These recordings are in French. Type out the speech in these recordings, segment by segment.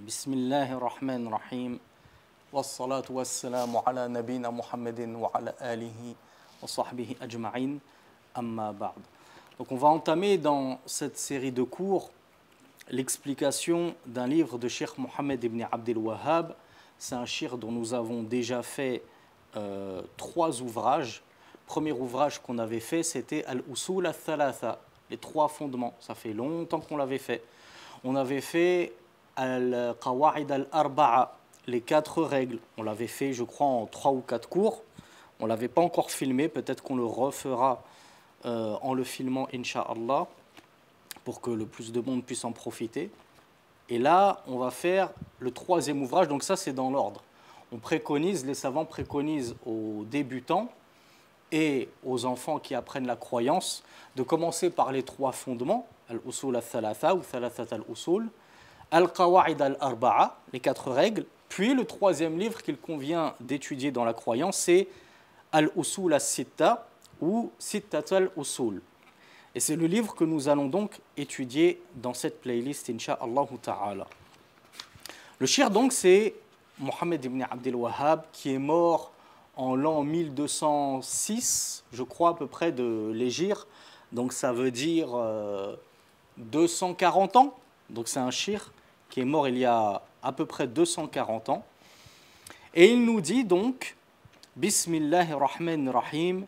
بسم الله الرحمن الرحيم والصلاة والسلام على نبينا محمد وعلى آله وصحبه أجمعين أما بعد. Donc on va entamer dans cette série de cours l'explication d'un livre de Cheikh Mohammed ibn Abdel Wahhab. C'est un cheikh dont nous avons déjà fait 3 ouvrages. Le premier ouvrage qu'on avait fait, c'était Al-Usul al-Thalatha, les 3 fondements. Ça fait longtemps qu'on l'avait fait. On avait fait Al-Qawa'id al-Arba'a, les 4 règles. On l'avait fait, je crois, en 3 ou 4 cours. On ne l'avait pas encore filmé. Peut-être qu'on le refera en le filmant, Inch'Allah, pour que le plus de monde puisse en profiter. Et là, on va faire le 3e ouvrage. Donc ça, c'est dans l'ordre. Les savants préconisent aux débutants et aux enfants qui apprennent la croyance de commencer par les 3 fondements, al-usul al-thalatha ou thalathat al-usul, al-qawa'id al-arba'a, les 4 règles, puis le 3e livre qu'il convient d'étudier dans la croyance, c'est al-usul al-sitta ou sittat al-usul. Et c'est le livre que nous allons donc étudier dans cette playlist, incha'Allah ta'ala. Le cheikh donc, c'est Mohammed ibn Abdel Wahhab, qui est mort en l'an 1206, je crois à peu près, de l'Hégire. Donc ça veut dire 240 ans. Donc c'est un cheikh qui est mort il y a à peu près 240 ans. Et il nous dit donc, Bismillahirrahmanirrahim,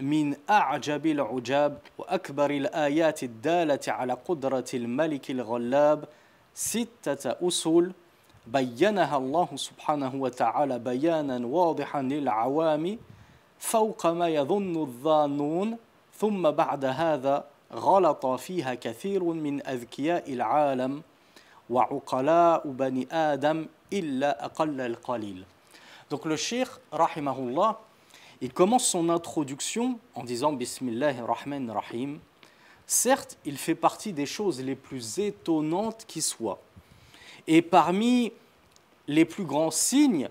min a'jabil ujab wa akbaril ayati dalati ala qudratil malikil ghallab sittata usul بينها الله سبحانه وتعالى بيانا واضحا للعوام فوق ما يظن الظانون ثم بعد هذا غلط فيها كثير من أذكياء العالم وعقلاء بني آدم إلا أقل القليل. Donc le cheikh, rahimahullah, il commence son introduction en disant Bismillahir Rahmanir Rahim. Certes, il fait partie des choses les plus étonnantes qui soient. Et parmi les plus grands signes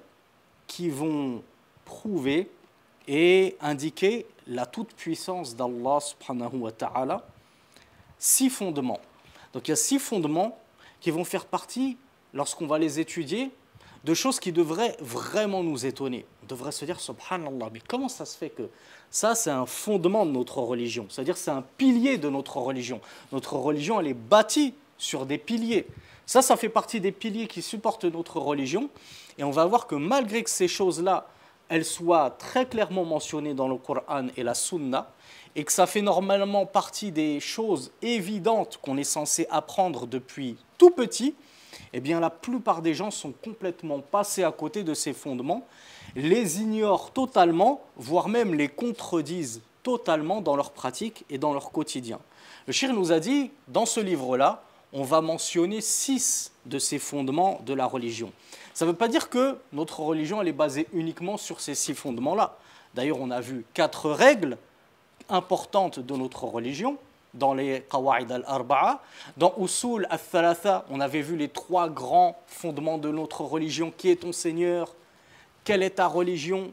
qui vont prouver et indiquer la toute-puissance d'Allah subhanahu wa ta'ala, 6 fondements. Donc il y a 6 fondements qui vont faire partie, lorsqu'on va les étudier, de choses qui devraient vraiment nous étonner. On devrait se dire, subhanallah, mais comment ça se fait que ça, c'est un fondement de notre religion, c'est-à-dire c'est un pilier de notre religion. Notre religion, elle est bâtie sur des piliers. Ça fait partie des piliers qui supportent notre religion. Et on va voir que malgré que ces choses-là, elles soient très clairement mentionnées dans le Coran et la Sunna, et que ça fait normalement partie des choses évidentes qu'on est censé apprendre depuis tout petit, eh bien la plupart des gens sont complètement passés à côté de ces fondements, les ignorent totalement, voire même les contredisent totalement dans leur pratique et dans leur quotidien. Le cheikh nous a dit, dans ce livre-là, on va mentionner 6 de ces fondements de la religion. Ça ne veut pas dire que notre religion elle est basée uniquement sur ces 6 fondements-là. D'ailleurs, on a vu 4 règles importantes de notre religion dans les Qawa'id al-Arba'a. Dans Usul al-Thalatha, on avait vu les 3 grands fondements de notre religion. Qui est ton Seigneur? Quelle est ta religion?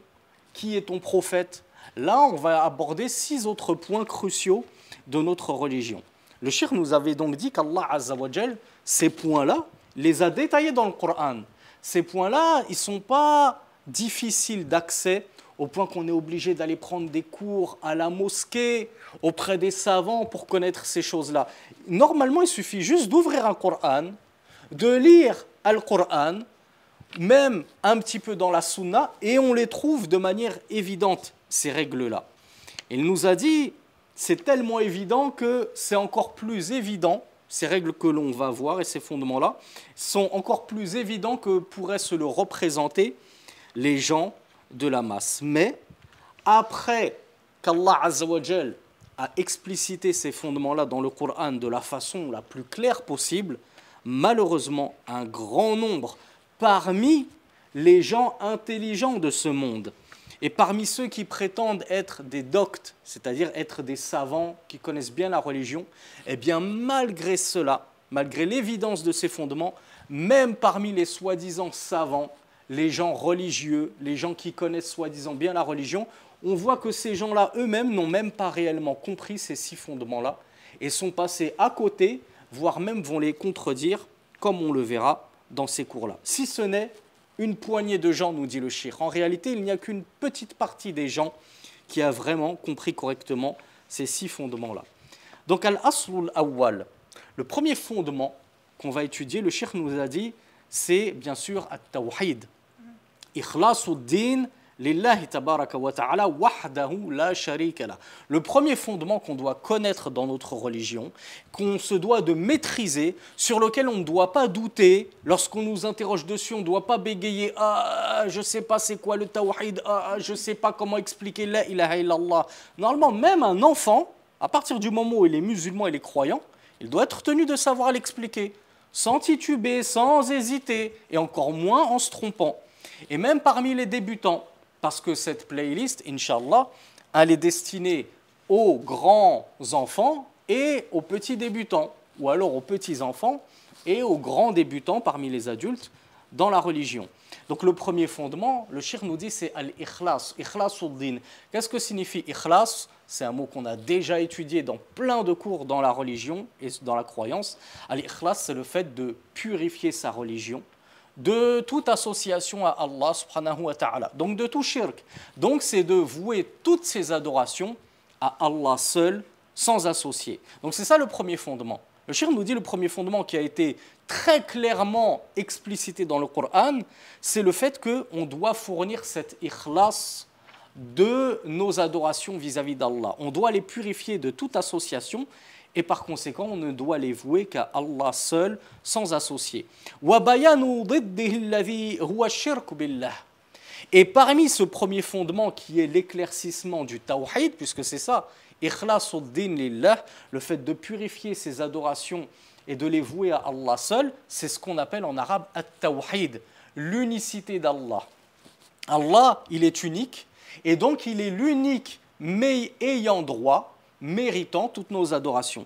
Qui est ton prophète? Là, on va aborder 6 autres points cruciaux de notre religion. Le cheikh nous avait donc dit qu'Allah Azza wa Jal, ces points-là, les a détaillés dans le Coran. Ces points-là, ils ne sont pas difficiles d'accès au point qu'on est obligé d'aller prendre des cours à la mosquée, auprès des savants pour connaître ces choses-là. Normalement, il suffit juste d'ouvrir un Coran, de lire le Coran, même un petit peu dans la Sunna, et on les trouve de manière évidente, ces règles-là. Il nous a dit, c'est tellement évident que c'est encore plus évident, ces règles que l'on va voir et ces fondements-là sont encore plus évidents que pourraient se le représenter les gens de la masse. Mais après qu'Allah Azza wa Jal a explicité ces fondements-là dans le Coran de la façon la plus claire possible, malheureusement, un grand nombre parmi les gens intelligents de ce monde et parmi ceux qui prétendent être des doctes, c'est-à-dire être des savants qui connaissent bien la religion, eh bien malgré cela, malgré l'évidence de ces fondements, même parmi les soi-disant savants, les gens religieux, les gens qui connaissent soi-disant bien la religion, on voit que ces gens-là eux-mêmes n'ont même pas réellement compris ces 6 fondements-là et sont passés à côté, voire même vont les contredire, comme on le verra dans ces cours-là. Si ce n'est une poignée de gens, nous dit le cheikh. En réalité, il n'y a qu'une petite partie des gens qui a vraiment compris correctement ces 6 fondements-là. Donc, al-aslul awwal, le premier fondement qu'on va étudier, le cheikh nous a dit, c'est bien sûr at-tawhid. Ikhlasuddin lillahi tabaraka wa ta'ala wahdahu la sharika la. Le premier fondement qu'on doit connaître dans notre religion, qu'on se doit de maîtriser, sur lequel on ne doit pas douter, lorsqu'on nous interroge dessus, on ne doit pas bégayer « Ah, je ne sais pas c'est quoi le tawhid, ah, je ne sais pas comment expliquer la ilaha illallah ». Normalement, même un enfant, à partir du moment où il est musulman, il est croyant, il doit être tenu de savoir l'expliquer, sans tituber, sans hésiter, et encore moins en se trompant. Et même parmi les débutants, parce que cette playlist, Inch'Allah, elle est destinée aux grands enfants et aux petits débutants, ou alors aux petits enfants et aux grands débutants parmi les adultes dans la religion. Donc le premier fondement, le cheikh nous dit, c'est al-ikhlas, ikhlasuddin. Qu'est-ce que signifie ikhlas? C'est un mot qu'on a déjà étudié dans plein de cours dans la religion et dans la croyance. Al-ikhlas, c'est le fait de purifier sa religion de toute association à Allah subhanahu wa ta'ala, donc de tout shirk. Donc c'est de vouer toutes ces adorations à Allah seul, sans associer. Donc c'est ça le premier fondement. Le cheikh nous dit le premier fondement qui a été très clairement explicité dans le Coran, c'est le fait qu'on doit fournir cet ikhlas de nos adorations vis-à-vis d'Allah. On doit les purifier de toute association et par conséquent, on ne doit les vouer qu'à Allah seul, sans associer. Et parmi ce premier fondement qui est l'éclaircissement du tawhid, puisque c'est ça, ikhlasuddin lillah, le fait de purifier ses adorations et de les vouer à Allah seul, c'est ce qu'on appelle en arabe at-tawhid, l'unicité d'Allah. Allah, il est unique, et donc il est l'unique, mais ayant droit, méritant toutes nos adorations.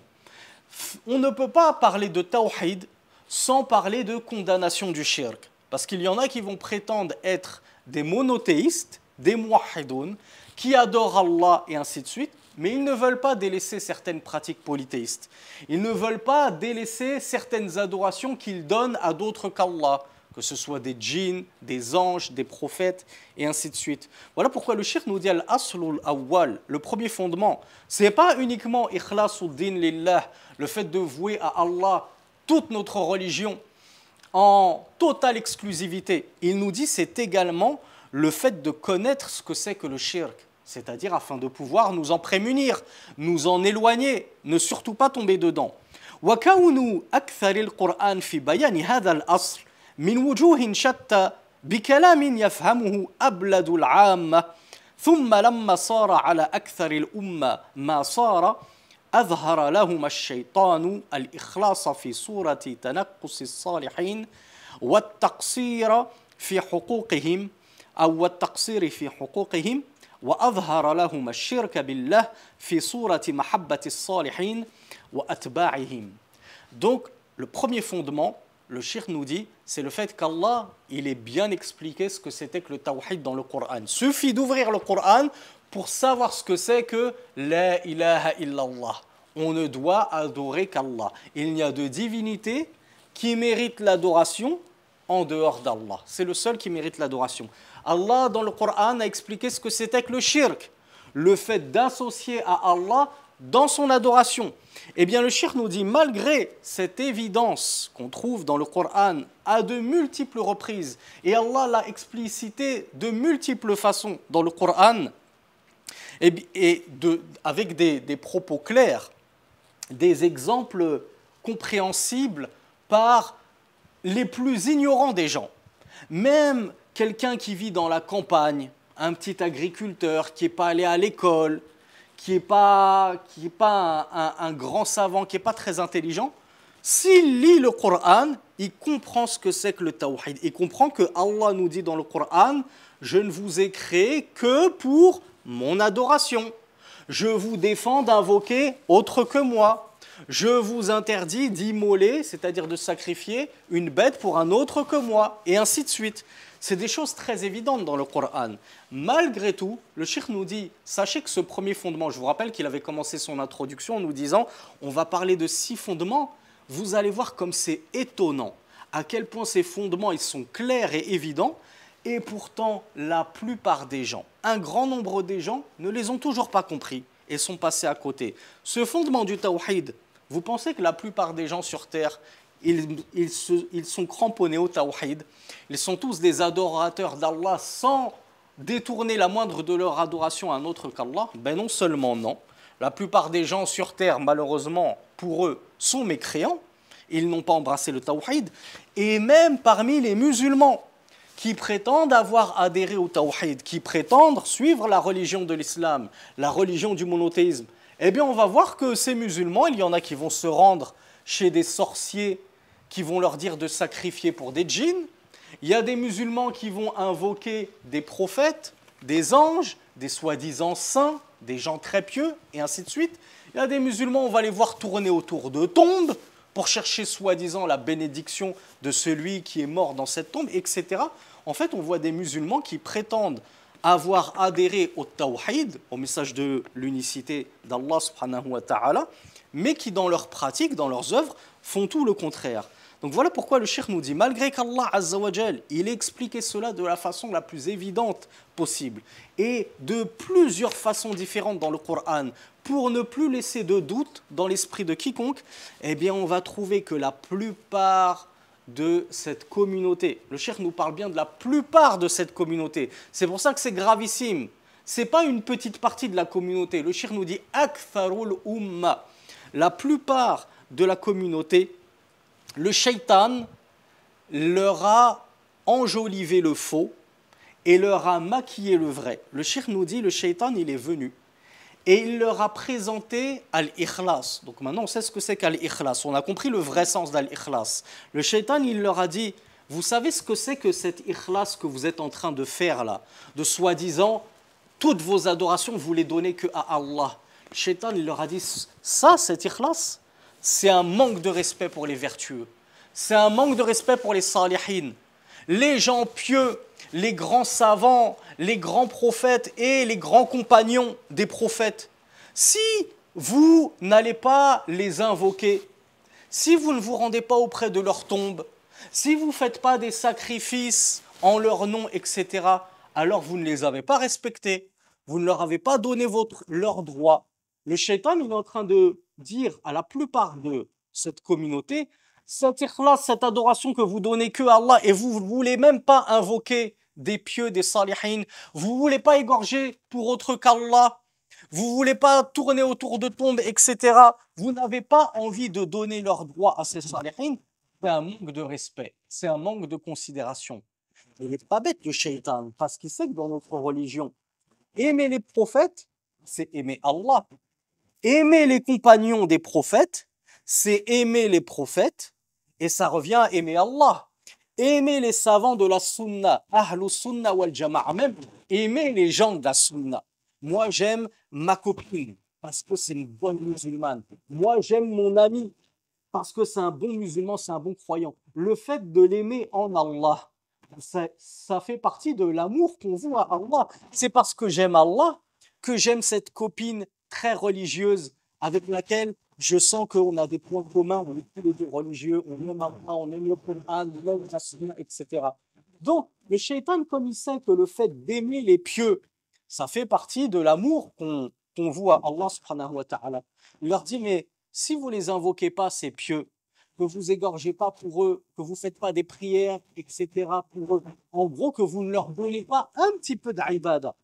On ne peut pas parler de tawhid sans parler de condamnation du shirk. Parce qu'il y en a qui vont prétendre être des monothéistes, des muwahhidoun, qui adorent Allah et ainsi de suite, mais ils ne veulent pas délaisser certaines pratiques polythéistes. Ils ne veulent pas délaisser certaines adorations qu'ils donnent à d'autres qu'Allah, que ce soit des djinns, des anges, des prophètes, et ainsi de suite. Voilà pourquoi le cheikh nous dit al-aslul awwal, le premier fondement. Ce n'est pas uniquement ikhlasuddin lillah, le fait de vouer à Allah toute notre religion en totale exclusivité. Il nous dit c'est également le fait de connaître ce que c'est que le shirk, c'est-à-dire afin de pouvoir nous en prémunir, nous en éloigner, ne surtout pas tomber dedans. وَكَوْنُ أَكْثَرِ الْقُرْآنِ فِي بَيَانِ هَذَا الْأَصْلِ من وجوه شتى بكلام يفهمه أبلد العامة ثم لما صار على أكثر الأمة ما صار أظهر لهم الشيطان الإخلاص في صورة تنقص الصالحين والتقصير في حقوقهم أو التقصير في حقوقهم وأظهر لهم الشرك بالله في صورة محبة الصالحين وأتباعهم. Donc, le premier fondement, le cheikh nous dit, c'est le fait qu'Allah, il est bien expliqué ce que c'était que le tawhid dans le Coran. Suffit d'ouvrir le Coran pour savoir ce que c'est que la ilaha illallah. On ne doit adorer qu'Allah. Il n'y a de divinité qui mérite l'adoration en dehors d'Allah. C'est le seul qui mérite l'adoration. Allah, dans le Coran, a expliqué ce que c'était que le shirk, le fait d'associer à Allah dans son adoration. Eh bien, le cheikh nous dit, malgré cette évidence qu'on trouve dans le Coran à de multiples reprises, et Allah l'a explicité de multiples façons dans le Coran, avec des propos clairs, des exemples compréhensibles par les plus ignorants des gens. Même quelqu'un qui vit dans la campagne, un petit agriculteur qui n'est pas allé à l'école, qui n'est pas un grand savant, qui n'est pas très intelligent, s'il lit le Coran, il comprend ce que c'est que le tawhid. Il comprend que Allah nous dit dans le Coran, je ne vous ai créé que pour mon adoration. Je vous défends d'invoquer autre que moi. Je vous interdis d'immoler, c'est-à-dire de sacrifier une bête pour un autre que moi, et ainsi de suite. C'est des choses très évidentes dans le Coran. Malgré tout, le cheikh nous dit, sachez que ce premier fondement, je vous rappelle qu'il avait commencé son introduction en nous disant, on va parler de 6 fondements, vous allez voir comme c'est étonnant. à quel point ces fondements ils sont clairs et évidents, et pourtant la plupart des gens, un grand nombre des gens, ne les ont toujours pas compris et sont passés à côté. Ce fondement du tawhid, vous pensez que la plupart des gens sur terre, ils sont cramponnés au tawhid, ils sont tous des adorateurs d'Allah sans détourner la moindre de leur adoration à un autre qu'Allah? Ben non seulement non, la plupart des gens sur terre, malheureusement, pour eux, sont mécréants, ils n'ont pas embrassé le tawhid, et même parmi les musulmans qui prétendent avoir adhéré au tawhid, qui prétendent suivre la religion de l'islam, la religion du monothéisme, eh bien on va voir que ces musulmans, il y en a qui vont se rendre chez des sorciers qui vont leur dire de sacrifier pour des djinns, il y a des musulmans qui vont invoquer des prophètes, des anges, des soi-disant saints, des gens très pieux, et ainsi de suite. Il y a des musulmans, on va les voir tourner autour de tombes pour chercher soi-disant la bénédiction de celui qui est mort dans cette tombe, etc. En fait, on voit des musulmans qui prétendent avoir adhéré au tawhid, au message de l'unicité d'Allah subhanahu wa ta'ala, mais qui dans leur pratique, dans leurs œuvres, font tout le contraire. Donc voilà pourquoi le cheikh nous dit, malgré qu'Allah Azza wa Jal, il a expliqué cela de la façon la plus évidente possible, et de plusieurs façons différentes dans le Coran, pour ne plus laisser de doute dans l'esprit de quiconque, eh bien on va trouver que la plupart de cette communauté, le cheikh nous parle bien de la plupart de cette communauté, c'est pour ça que c'est gravissime, ce n'est pas une petite partie de la communauté, le cheikh nous dit « Aktharul umma », la plupart de la communauté, le shaitan leur a enjolivé le faux et leur a maquillé le vrai. Le cheikh nous dit, le shaitan, il est venu et il leur a présenté al-ikhlas. Donc maintenant, on sait ce que c'est qu'al-ikhlas. On a compris le vrai sens d'al-ikhlas. Le shaitan, il leur a dit, vous savez ce que c'est que cet ikhlas que vous êtes en train de faire là, de soi-disant, toutes vos adorations, vous les donnez que à Allah. Le shaitan, il leur a dit, ça, cet ikhlas, c'est un manque de respect pour les vertueux. C'est un manque de respect pour les salihin. Les gens pieux, les grands savants, les grands prophètes et les grands compagnons des prophètes. Si vous n'allez pas les invoquer, si vous ne vous rendez pas auprès de leur tombe, si vous ne faites pas des sacrifices en leur nom, etc., alors vous ne les avez pas respectés, vous ne leur avez pas donné leur droit. Le shaitan, il est en train de dire à la plupart de cette communauté, cette ikhlas, cette adoration que vous donnez que à Allah et vous ne voulez même pas invoquer des pieux, des salihin, vous ne voulez pas égorger pour autre qu'Allah, vous ne voulez pas tourner autour de tombes, etc. Vous n'avez pas envie de donner leur droit à ces salihin, c'est un manque de respect, c'est un manque de considération. Il n'est pas bête le shaitan, parce qu'il sait que dans notre religion, aimer les prophètes, c'est aimer Allah. Aimer les compagnons des prophètes, c'est aimer les prophètes, et ça revient à aimer Allah. Aimer les savants de la sunna, ahlus sunna wal jama'a, même aimer les gens de la sunna. Moi, j'aime ma copine, parce que c'est une bonne musulmane. Moi, j'aime mon ami, parce que c'est un bon musulman, c'est un bon croyant. Le fait de l'aimer en Allah, ça fait partie de l'amour qu'on voit à Allah. C'est parce que j'aime Allah que j'aime cette copine très religieuse avec laquelle je sens qu'on a des points communs, on est tous les deux religieux, on aime Allah, on aime le Coran, on aime la Sunna, etc. Donc, le shaitan, comme il sait que le fait d'aimer les pieux, ça fait partie de l'amour qu'on voit à Allah subhanahu wa ta'ala. Il leur dit, mais si vous ne les invoquez pas, ces pieux, que vous égorgez pas pour eux, que vous faites pas des prières, etc. pour eux, en gros, que vous ne leur donnez pas un petit peu d'ibada,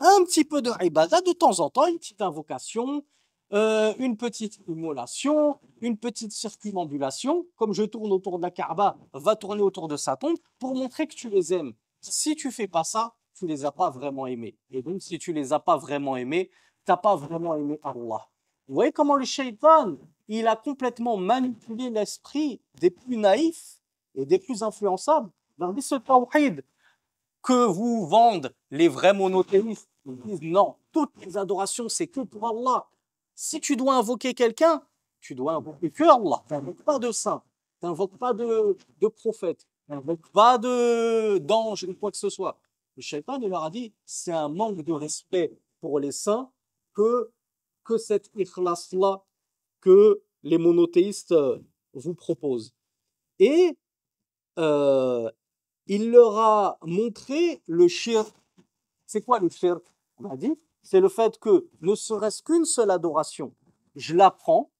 un petit peu de ibada de temps en temps, une petite invocation, une petite immolation, une petite circumambulation, comme je tourne autour de la Kaaba, va tourner autour de sa tombe pour montrer que tu les aimes. Si tu fais pas ça, tu les as pas vraiment aimés. Et donc, si tu les as pas vraiment aimés, tu n'as pas vraiment aimé Allah. Vous voyez comment le shaitan, il a complètement manipulé l'esprit des plus naïfs et des plus influençables. Dans ce tawhid que vous vendent les vrais monothéistes, ils disent non, toutes les adorations, c'est que pour Allah. Si tu dois invoquer quelqu'un, tu dois invoquer que Allah. Tu n'invoques pas de saint, tu n'invoques pas de prophète, tu n'invoques pas d'ange ou quoi que ce soit. Le shaitan, il leur a dit, c'est un manque de respect pour les saints que cette ikhlas-là que les monothéistes vous proposent. Et euh, il leur a montré le shirk. C'est quoi le shirk? On a dit, c'est le fait que ne serait-ce qu'une seule adoration, je la prends,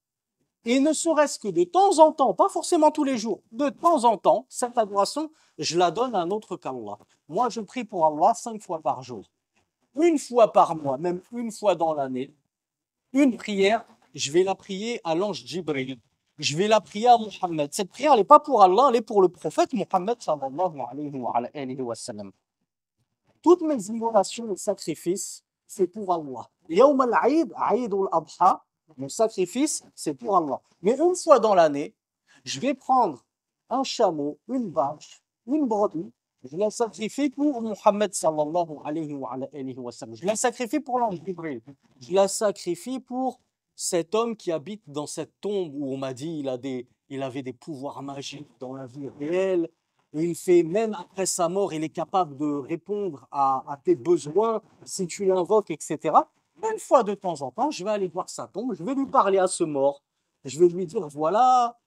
et ne serait-ce que de temps en temps, pas forcément tous les jours, de temps en temps, cette adoration, je la donne à un autre qu'Allah. Moi, je prie pour Allah 5 fois par jour, une fois par mois, même une fois dans l'année. Une prière, je vais la prier à l'ange Jibril. Je vais la prier à Mohammed. Cette prière, elle n'est pas pour Allah, elle est pour le prophète Mohammed sallallahu alayhi wa sallam. Toutes mes immolations et sacrifices, c'est pour Allah. Yawm al-Aïd, Aïd al-Adha, mon sacrifice, c'est pour Allah. Mais une fois dans l'année, je vais prendre un chameau, une vache, une brebis, je la sacrifie pour Mohammed sallallahu alayhi wa sallam. Je la sacrifie pour l'ange Jibril. Je la sacrifie pour cet homme qui habite dans cette tombe où on m'a dit il avait des pouvoirs magiques dans la vie réelle. Il fait, même après sa mort, il est capable de répondre à tes besoins si tu l'invoques, etc. Une fois de temps en temps, je vais aller voir sa tombe, je vais lui parler à ce mort. Je vais lui dire, voilà,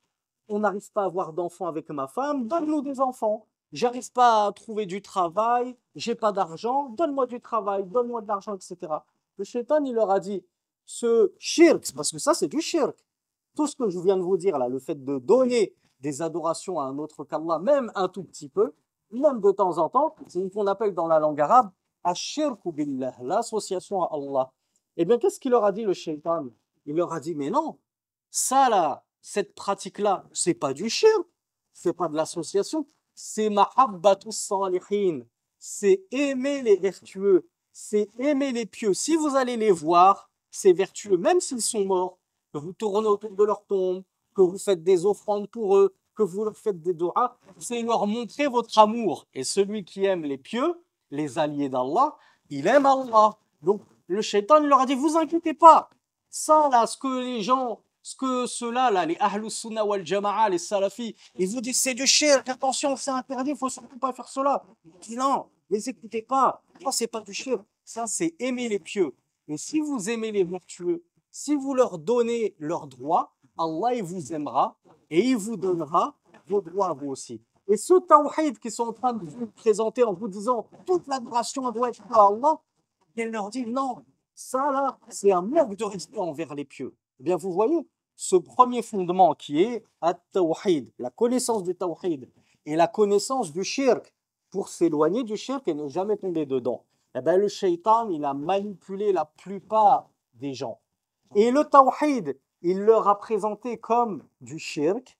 on n'arrive pas à avoir d'enfants avec ma femme, donne-nous des enfants. J'arrive pas à trouver du travail, j'ai pas d'argent, donne-moi du travail, donne-moi de l'argent, etc. Le shaitan, il leur a dit, ce shirk, parce que ça, c'est du shirk. Tout ce que je viens de vous dire là, le fait de donner des adorations à un autre qu'Allah, même un tout petit peu, même de temps en temps, c'est ce qu'on appelle dans la langue arabe ashirku billah, l'association à Allah. Eh bien, qu'est-ce qu'il leur a dit le shaitan? Il leur a dit, mais non, ça là, cette pratique-là, c'est pas du shirk, c'est pas de l'association, c'est mahabbatus salihin, c'est aimer les vertueux, c'est aimer les pieux. Si vous allez les voir, ces vertueux, même s'ils sont morts, que vous tournez autour de leur tombe, que vous faites des offrandes pour eux, que vous leur faites des doigts, c'est leur montrer votre amour. Et celui qui aime les pieux, les alliés d'Allah, il aime Allah. Donc le shaitan leur a dit, vous inquiétez pas, ça là, ce que les gens, ce que ceux-là, là, les Ahlus Sunnah wal Jama'a, les Salafis, ils vous disent c'est du shirk, attention, c'est interdit, il faut surtout pas faire cela. Il dit non, les écoutez pas, ça c'est pas du shirk, ça c'est aimer les pieux. Et si vous aimez les vertueux, si vous leur donnez leurs droits, Allah il vous aimera et il vous donnera vos droits à vous aussi. Et ce tawhid qu'ils sont en train de vous présenter en vous disant toute l'adoration doit être à Allah, il leur dit non, ça là, c'est un manque de respect envers les pieux. Eh bien, vous voyez, ce premier fondement qui est at-tawhid, la connaissance du tawhid et la connaissance du shirk, pour s'éloigner du shirk et ne jamais tomber dedans. Eh bien, le shaitan, il a manipulé la plupart des gens. Et le tawhid, il leur a présenté comme du shirk.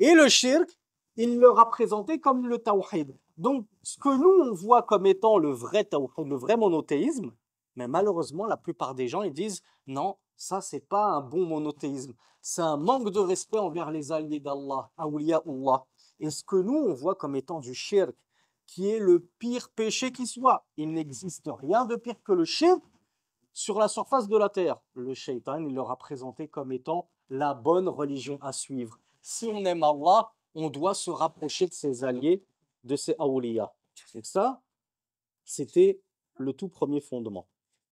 Et le shirk, il leur a présenté comme le tawhid. Donc, ce que nous, on voit comme étant le vrai tawhid, le vrai monothéisme, mais malheureusement, la plupart des gens, ils disent, non, ça, c'est pas un bon monothéisme. C'est un manque de respect envers les alliés d'Allah, awliyaullah. Et ce que nous, on voit comme étant du shirk, qui est le pire péché qui soit. Il n'existe rien de pire que le shirk sur la surface de la terre. Le shaitan, il leur a présenté comme étant la bonne religion à suivre. Si on aime Allah, on doit se rapprocher de ses alliés, de ses awliya. Et ça, c'était le tout premier fondement.